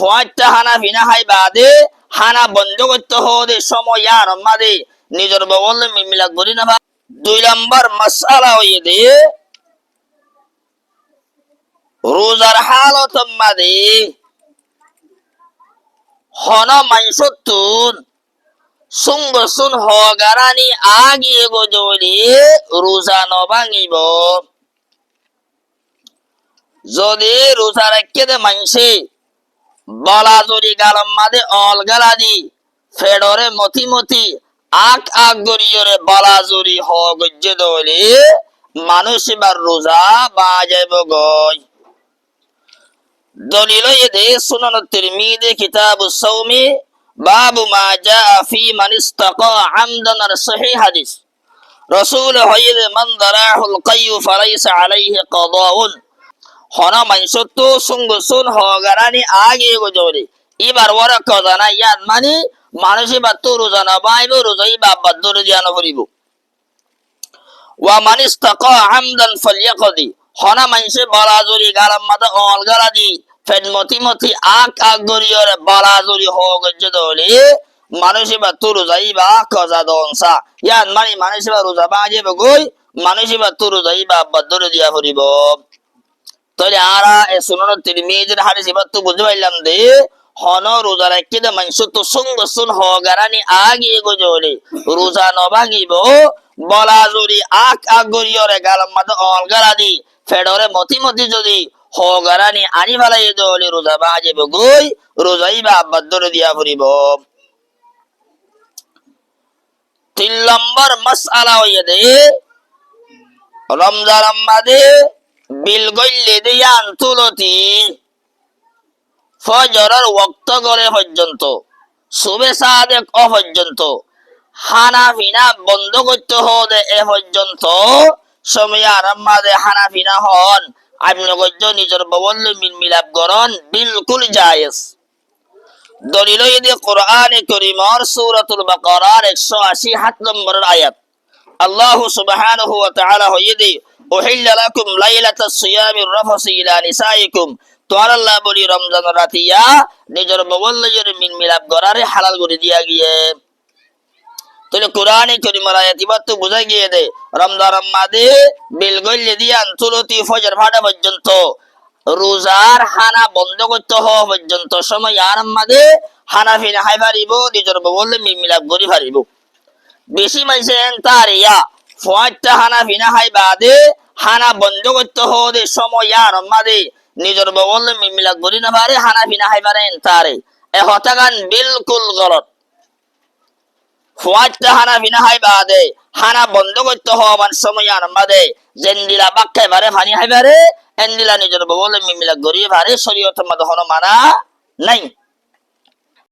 পয়টা হানা ফিনা হাই বাদে হানা বন্ধ করতে হলে সময় আর মাদে নিজের বগলে মিলা করি না। 2 নম্বর মাসআলা হইয়ে দে রোজার হালত মাদে হন মাইসতুন সুঙ্গসুন হগারানি আগে গজলি রোজা নভাঙিব। যদি রোজা রাখতে দে মাইসে বলা জরি গালম মাদে অল গালা দি ফেডরে মতি মতি আক আক গরিয়রে বলা জরি হগজ্জে দলি মানুষ এবার রোজা বাজাইব গয়। দলিল এদে সুনান তিরমিজি কিতাবুস সাওমি বাবু মা জাআ ফি মান ইসতাকা আমদান আর সহিহ হাদিস রাসূল হইলে মান দারাহুল কায়ু ফালাইসা আলাইহি কাদাউন হনা মাইসতো সুঙ্গসুন হগারানি আগে গজরে এবার ওরা কথা না ইয়াদ মানে মানুষে বা তো রোজা না বাইব রোজাই বা বাদ্দর দিয়া না করিব। ওয়া মান ইসতাকা আমদান ফালইয়াকদি হনা মাইসে বালাজুরি গালাম মাদা অল গালা দি ফেড মতি মতি আক আক গরিয়রে বালাজুরি হগজ্জে দলে মানুষে বা তো রোজাই বা কজা দনসা ইয়াদ মানে মানুষে বা রোজা বাজে বগই মানুষে বা তো রোজাই বা বাদ্দর দিয়া করিব। তাহলে আরা এ সুনান তিরমিজির হাদিস এবার তো বুঝতে পারলাম দে হন রোজা রাখতে দে মাংস তো সুঙ্গসুন হগারানি আগে গজলে রোজা নভাঙিব বলা জুরি আক আক গরিয়রে গালাম মাদে অল গালা দি ফেডরে মতি মতি যদি হগারানি আনি ফেলাই দলে রোজা বাজে বগই রোজাই বা বাদ্দর দিয়া ফুরিব। 3 নম্বর মাসআলা হইয়া দে রমজান মাদে বিল গইলে দিয়ান তুলতি ফজরের ওয়াক্ত গলে পর্যন্ত সুবে সাদেক অ পর্যন্ত হানাফিনা বন্ধ করতে হবে এ পর্যন্ত সময় আরামাদে হানাফিনা হন আপনি গজ্জ নিজের ববল মিলাপ করন বিলকুল জায়েজ। দলিল ইদি কোরআনে কারীমর সূরাতুল বাকারার 187 নম্বর আয়াত আল্লাহ সুবহানাহু ওয়া তাআলা হইদি উহিল্লা লাকুম লাইলাতাস সিয়ামির রাফাসু ইলা নিসাইকুম তো আল্লাহ বলি রমজান রাতিয়া নিজের ববল্লের মিলাপ করারে হালাল করে দিয়া গিয়ে। তাহলে কোরআনে কারীমের আয়াত ইবাত তো বুঝা গিয়ে দে রমজান মাদে বিল গইলে দিয়া তুলতি ফজর ফাটা পর্যন্ত রোজার হানা বন্ধ করতে হওয়া পর্যন্ত সময় আর মাদে হানাফিনা হাই পারিব নিজের ববল্লে মিলাপ করি পারিব। বেশি মানুষে তার ইয়া ফয়টা হানাফিনা হাই বাদে হানা বন্ধ করতে হওয়া সময় আর মাদে নিজের ববল্লে মিলাপ করি না পারে হানাফিনা হাই পারেন তারে এ হতাগান বিলকুল গলত। ফয়টা হানাফিনা হাই বাদে হানা বন্ধ করতে হওয়া সময় আর মাদে জেন্দিলা বাক্কায় পারে ফানি হাই পারে এন্দিলা নিজের ববল্লে মিলাপ করি পারে শরীয়তের মধ্যে হনো মানা নাই।